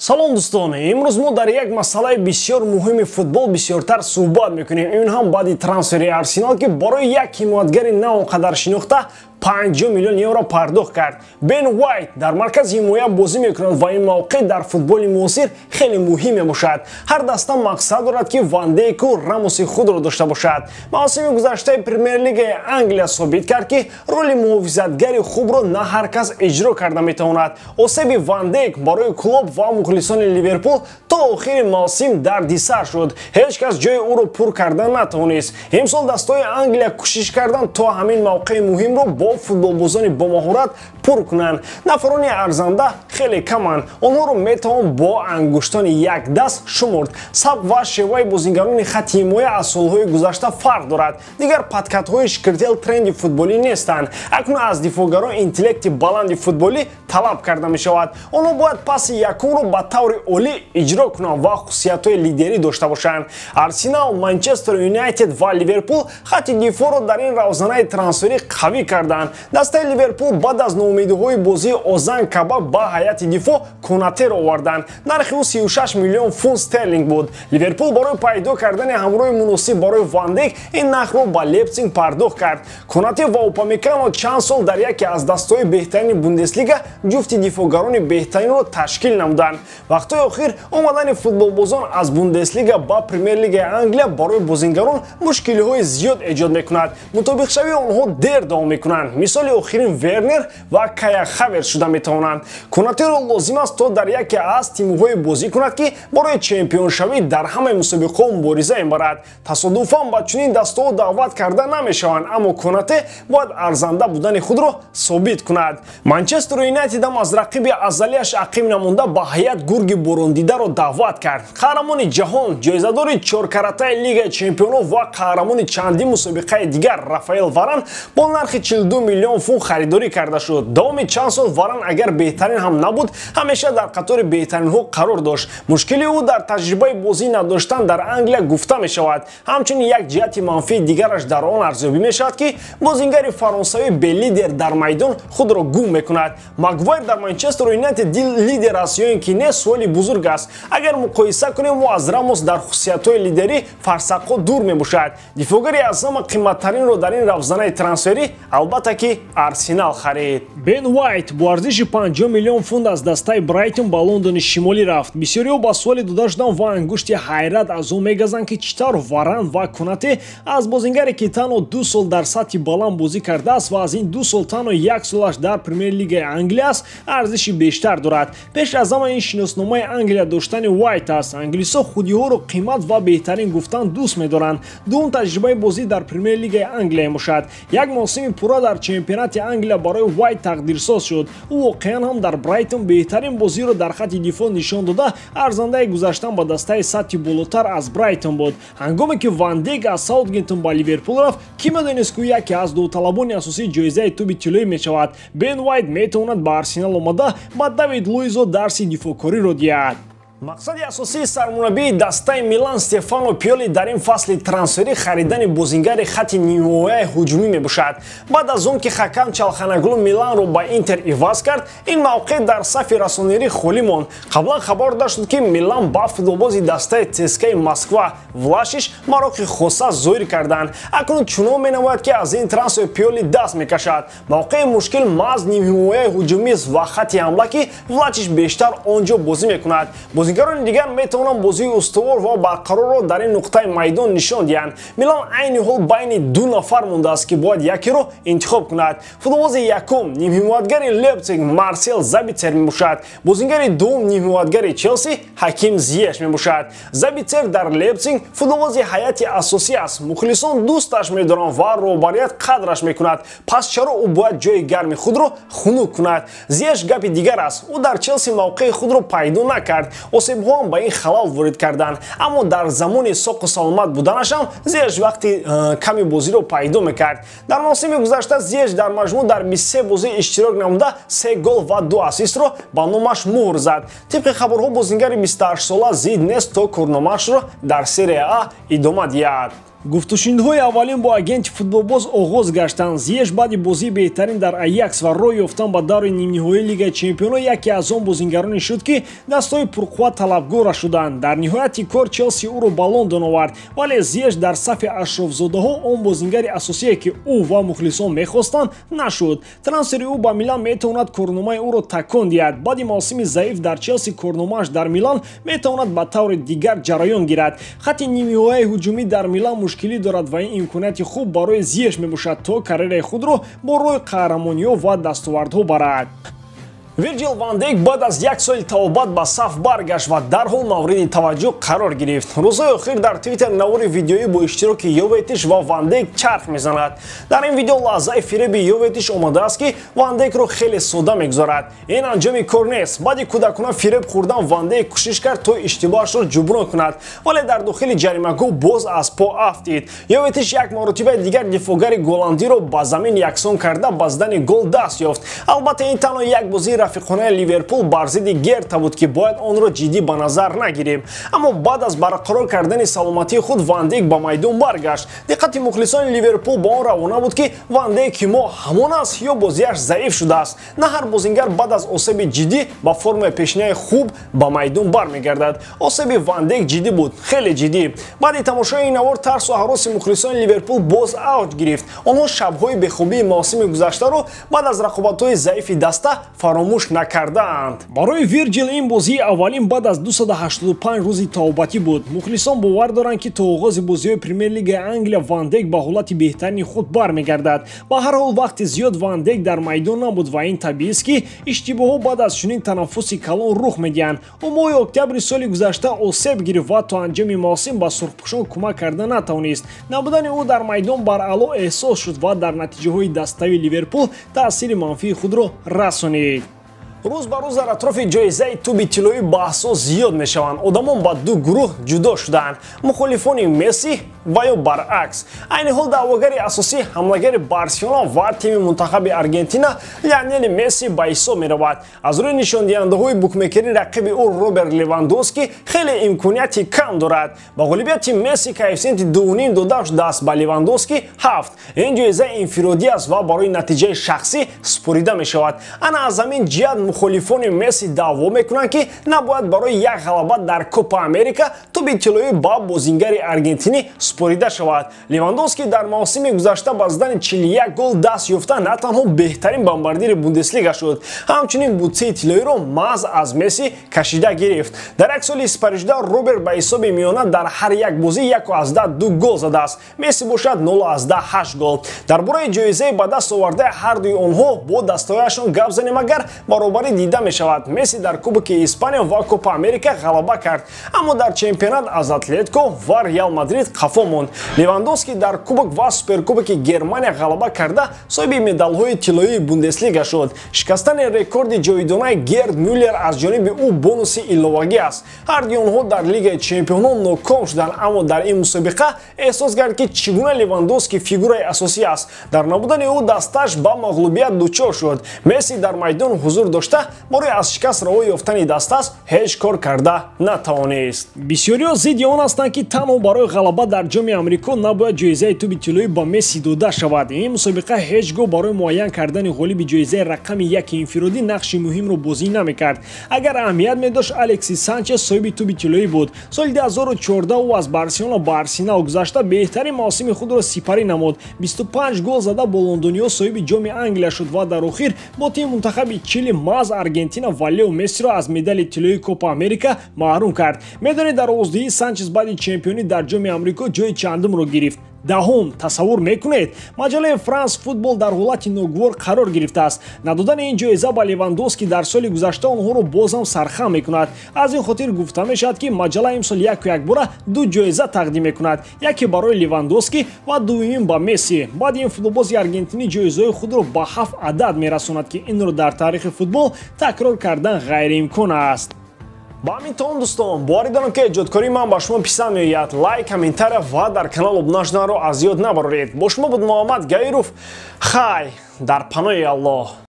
салом дӯстон, имрӯз мо дар як масъалаи бисёр муҳими футбол бисёртар суҳбат мекунем. Ин ҳам баъди трансфери Арсенал ки барои як ҳимоятгари на он қадар шинохта 50 миллион евро пардохт кард. Бен Уайт дар маркази ҳимоя бозӣ мекунад ва ин мавқеъ дар футболи муосир хеле муҳим мебошад. Ҳар даста мақсад дорад ки Ван Дейку Рамоси худро дошта бошад. мавсими гузаштаи Премер-лигаи Англия собит кард ки роли муҳофизатгари хубро на ҳар кас иҷро карда метавонад. осеби Ван Дейк барои клуб ва мухлисони Ливерпул то охири мавсим дардисар шуд. ҳеҷ кас ҷои ӯро пур карда натавонист. имсол дастои Англия кӯшиш карданд то ҳамин мавқеъи муҳимро бо футболбозони бомаҳорат пур кунанд. нафарони арзанда хеле каманд. онҳоро метавон бо ангуштони як даст шумурд. сабқ ва шеваи бозингарони хатти ҳимоя аз солҳои гузашта фарқ дорад. дигар падкатҳои шикртел тренди футболӣ нестанд. акнун аз дифоъгарон интеллекти баланди футболӣ талаб карда мешавад. онҳо бояд паси якумро ба таври олӣ иҷро кунанд ва хусусиятҳои лидерӣ дошта бошанд. Арсенал, Манчестер Юнайтед ва Ливерпул хатти дифоъро дар ин равзанаи трансферӣ қавӣ карданд. дастаи Ливерпул баъд аз ноумедиҳои бозии Озан Кабак ба ҳайати дифоъ Конатеро оварданд. нархи ӯ 36 миллион фунт стерлинг буд. Ливерпул барои пайдо кардани ҳамроҳи муносиб барои Ван Дейк ин нархро ба Лейпциг пардохт кард. Конате ва Упамекано чанд сол дар яке аз дастаҳои беҳтарини Бундеслига ҷуфти дифоъгарони беҳтаринро ташкил намуданд. вақтҳои охир омадани футболбозон аз Бундеслига ба Премер-лигаи Англия барои бозингарон мушкилиҳои зиёд эҷод мекунад. мутобиқшавии онҳо дер давом мекунанд. мисоли охирин Вернер ва Кая Хаверц шуда метавонанд. Конатеро лозим аст то дар яке аз тимҳои бозӣ кунад ки барои чемпионшавӣ дар ҳамаи мусобиқаҳо мубориза мебарад. тасодуфан ба чунин дастаҳо даъват карда намешаванд, аммо Конате бояд арзанда будани худро собит кунад. Манчестер Юнайтед ҳам аз рақиби азалияш ақиб намонда ба ҳайат гурги борондидаро даъват кард. қаҳрамони ҷаҳон, ҷоизадори чоркаратаи Лигаи чемпионҳо ва қаҳрамони чандин мусобиқаи дигар Рафаэл Варан бо нархи 42 миллион фунт харидорӣ карда шуд. давоми чанд сол Варан агар беҳтарин ҳам набуд, ҳамеша дар қатори беҳтаринҳо қарор дошт. мушкили ӯ дар таҷрибаи бозӣ надоштан дар Англия гуфта мешавад. ҳамчунин як ҷиҳати манфии дигараш дар он арзёбӣ мешавад ки бозингари фаронсавӣ белидер дар майдон худро гум мекунад. Магвайр дар Манчестер Юнайтед лидер аст ё ин ки не суоли бузург аст. агар муқоиса кунем ӯ аз Рамос дар хусусиятҳои лидерӣ фарсақҳо дур мебошад. дифоъгари аз ҳама қимматтаринро дар ин равзанаи трансферӣ албатта ки Арсенал харид. Бен Уайт бо арзиши 50 миллион фунт аз дастаи Брайтон ба Лондони Шимолӣ рафт. бисёриҳо ба суоле дода шуданд ва ангушти ҳайрат аз он мегазанд ки чӣ тавр Варан ва Конате аз бозингаре ки танҳо 2 сол дар сатҳи баланд бозӣ кардааст ва аз ин 2 сол танҳо 1 солаш дар Премер-лигаи Англия аст, арзиши бештар дорад. пеш аз ҳама ин шиносномаи Англия доштани Уайт аст. англисо худиҳоро қимат ва беҳтарин гуфтан дӯст медоранд. дуюм таҷрибаи бозӣ дар Премер-лигаи Англия мебошад. як мавсими пурра дар чемпионати Англия барои Уайт тақдирсоз шуд. ӯ воқеан ҳам дар Брайтон беҳтарин бозиро дар хатти дифоъ нишон дода, арзандаи гузаштан ба дастаи сатҳи болотар аз Брайтон буд. ҳангоме ки Ван Дейк аз Саутгемптон ба Ливерпул рафт, кӣ медонист ки ӯ яке аз довталабони асосии ҷоизаи тӯби тиллоӣ мешавад. Бен Уайт метавонад ба Арсенал омада ба Давид Луизо дарси дифоъкориро диҳад. мақсади асосии сармураббии дастаи Милан Стефано Пиоли дар ин фасли трансферӣ харидани бозингари хатти нимҳимояи ҳуҷумӣ мебошад. баъд аз он ки хакам Чалханаглу Миланро ба Интер иваз кард, ин мавқеъ дар сафи расонерӣ холӣ монд. қаблан хабар дода шуд ки Милан ба футболбози дастаи ЦСКАи Москва Влашиш марохи хоса зоҳир карданд. акнун чунон менамояд ки аз ин трансфер Пиоли даст мекашад. мавқеъи мушкил маҳз нимҳимояи ҳуҷумист ва хатти ҳамла ки Влашиш бештар он ҷо бозӣ мекунад. бозингарони дигар метавонанд бозии устувор ва барқарорро дар ин нуқтаи майдон нишон диҳанд. Милан айни ҳол байни ду нафар мондааст ки бояд якеро интихоб кунад. футболбози якум нимҳимоятгари Лейпциг Марсел Забитсер мебошад. бозингари дуввум нимҳимоятгари Челси Ҳаким Зиеш мебошад. Забитсер дар Лейпциг футболбози ҳайати асосӣ аст. мухлисон дӯсташ медоранд ва роҳбарият қадраш мекунад. пас чаро ӯ бояд ҷои гарми худро хунук кунад? Зиеш гапи дигар аст. ӯ дар Челси мавқеи худро пайдо накард. осебҳо ҳам ба ин халал ворид карданд, аммо дар замони соқу саломат буданашам Зиеш вақти ками бозиро пайдо мекард. дар мавсими гузашта Зиеш дар маҷмӯъ дар 23 бозӣ иштирок намуда 3 гол ва 2 асистро ба номаш муҳр зад. тибқи хабарҳо бозингари 28 сола зид нест то корномашро дар серия А идома диҳад. гуфтушиниҳои аввалин бо агенти футболбоз оғоз гаштанд. Зиеш баъди бозии беҳтарин дар Аякс ва роҳ ёфтан ба даври нимниҳоии Лигаи Чемпионҳо яке аз он бозингароне шуд, ки дастҳои пурқувват талабгора шуданд. Дар ниҳояти кор Челси ӯро ба Лондон овард, вале Зиеш дар сафи ашрофзодаҳо он бозингари асосие, ки ӯ ва мухлисон мехостанд, нашуд. Трансфери ӯ ба Милан метавонад корномаи ӯро такон диҳад. Баъди мавсими заиф дар Челси корномааш дар Милан метавонад ба таври дигар ҷараён гирад. Хатти нимниҳояи ҳуҷумӣ дар Милан мушкилӣ дорад ва ин имконияти хуб барои Зиеш мебошад, то карьераи худро бо роҳи қаҳрамониҳо ва дастовардҳо барад. Вирҷил ван Дейк баъд аз як соли тавобат ба саф баргашт ва дарҳол мавриди таваҷҷӯҳ қарор гирифт. Рӯзҳои охир дар Твиттер навори видеоӣ бо иштироки Йоветиш ва Ван Дейк чарх мезанад. Дар ин видео лаҳзаи фиреби Йоветиш омадааст, ки Ван Дейкро хеле сода мегузорад. Ин анҷоми кор нест. Баъди кӯдакона фиреб хӯрдан Ван Дейк кӯшиш кард то иштибоҳашро ҷуброн кунад, вале дар дохили ҷаримагоҳ боз аз по афтид. Йоветиш як маротибаи дигар дифогари голландиро ба замин яксон карда ба задани гол даст ёфт. Албатта ин танҳо як бозии рафиқонаи Ливерпул бар зидди Герта буд, ки бояд онро ҷиддӣ ба назар нагирем. Аммо баъд аз барқарор кардани саломатии худ Ван Дейк ба майдон баргашт. диққати мухлисони Ливерпул ба он равона буд, ки Ван Дейк ки мо ҳамон аст ё бозиаш заиф шудааст. На ҳар бозингар баъд аз осеби ҷиддӣ ба формаи пешинаи хуб ба майдон бармегардад. Осеби Ван Дейк ҷиддӣ буд, хеле ҷиддӣ. баъди тамошои ин навор тарсу ҳароси мухлисони Ливерпул боз авҷ гирифт. онҳо шабҳои бехобии мавсими гузаштаро баъд аз рақобатҳои заифи даста фаромӯш накардаанд. Барои Вирҷил ин бозии аввалин баъд аз 285 рӯзи тавобатӣ буд. Мухлисон бовар доранд, ки то оғози бозиҳои Премер-лигаи Англия Ван Дейк ба ҳолати беҳтарини худ бармегардад. Ба ҳар ҳол вақти зиёд Ван Дейк дар майдон набуд ва ин табиист, ки иштибоҳҳо баъд аз чунин танаффуси калон рух медиҳанд. ӯ моҳи октябри соли гузашта осеб гирифт ва то анҷоми мавсим ба сурхпӯшон кӯмак карда натавонист. Набудани ӯ дар майдон бар аъло эҳсос шуд ва дар натиҷаҳои даставии Ливерпул таъсири манфии худро расонид. рӯз ба рӯз дар атрофи ҷоизаи туби тиллои баҳсҳо зиёд мешаванд. одамон ба ду гурӯҳ ҷудо шудаанд: мухолифони Месси ва ё баръакс. айни ҳол даъвогари асосии ҳамлагари Барселона ва тими мунтахаби Аргентина Лионел Месси ба ҳисоб меравад. аз рӯи нишондиҳандаҳои букмекерӣ рақиби ӯ Роберт Левандовски хеле имконияти кам дорад. ба ғолибияти Месси коэффициенти 2.5 дода шудааст, ба Левандовски 7. ин ҷоизаи инфиродӣ аст ва барои натиҷаи шахсӣ спорида мешавад. ана аз ҳамин ҷиҳат мухолифони Месси даъво мекунанд, ки набояд барои як ғалаба дар Копа Америка туби тиллоӣ ба бозингари аргентинӣ спорида шавад. Левандовски дар мавсими гузашта ба задани 41 гол даст ёфта на танҳо беҳтарин бомбардири Бундеслига шуд, ҳамчунин бутсаи тиллоиро маҳз аз Месси кашида гирифт. дар як соли испарижда Роберт ба ҳисоби миёна дар ҳар як бозӣ 1.2 гол задааст. Месси бошад 0.8 гол. дар бораи ҷоизаи ба даст овардаи ҳардуи онҳо бо дастаҳояшон гап занем, агар баробарӣ дида мешавад. Месси дар Кубоки Испания ва Копа Америка ғалаба кард, аммо дар чемпионат аз Атлетико ва Реал Мадрид қафо монд. Левандовски дар Кубок ва Суперкубоки Германия ғалаба карда соҳиби медалҳои тиллоии Бундеслига шуд. шикастани рекорди ҷовидонаи Герд Мюллер аз ҷониби ӯ бонуси иловагӣ аст. ҳарду онҳо дар Лигаи Чемпионҳо ноком шуданд, аммо дар ин мусобиқа эҳсос кард, ки чӣ гуна Левандовски фигураи асосӣ аст. дар набудани ӯ дасташ ба мағлубият дучор шуд. Месси дар майдон ҳузур дошта барои аз шикаст раво ёфтани дасташ ҳеҷ кор карда натавонист. бисёриҳо зидди он ҳастанд, ки танҳо барои ғалаба дар ҷоми Амрико набояд ҷоизаи туби тиллоӣ ба Месси дода шавад. ин мусобиқа ҳеҷ гоҳ барои муайян кардани ғолиби ҷоизаи рақами 1 инфиродӣ нақши муҳимро бозӣ намекард. агар аҳамият медошт, Алексис Санчес соҳиби туби тиллоӣ буд. соли 2014 ӯ аз Барселона ба Арсенал гузашта беҳтарин мавсими худро сипарӣ намуд. 25 гол зада бо лондониҳо соҳиби ҷоми Англия шуд ва дар охир бо тими мунтахаби Чили маҳз Аргентина ва Лео Мессиро аз медали тиллоии Копа Америка маҳрум кард. медонед дар оғоздиҳии Санчес баъди чемпионӣ дар ҷоми Амрико ҷои чандумро гирифт? даҳум. Тасаввур мекунед? маҷалаи Франс футбол дар ҳолати ногувор қарор гирифтааст. надодани ин ҷоиза ба Левандовски дар соли гузашта онҳоро бозам сархам мекунад. аз ин хотир гуфта мешавад, ки маҷала имсол якбора ду ҷоиза тақдим мекунад, яке барои Левандовски ва дуввумин ба Месси. баъди ин футболбози аргентинӣ ҷоизаҳои худро ба 7 адад мерасонад, ки инро дар таърихи футбол такрор кардан ғайриимкон аст. ба ҳамин таом дӯстон, боварӣ дорам, ки эҷодкории ман ба шумо писанд меояд. лайк, комментария ва дар канал обуна шуданро аз ёд набароред. бо шумо буд Муҳаммад Гаиров. хай дар паноҳи Аллоҳ.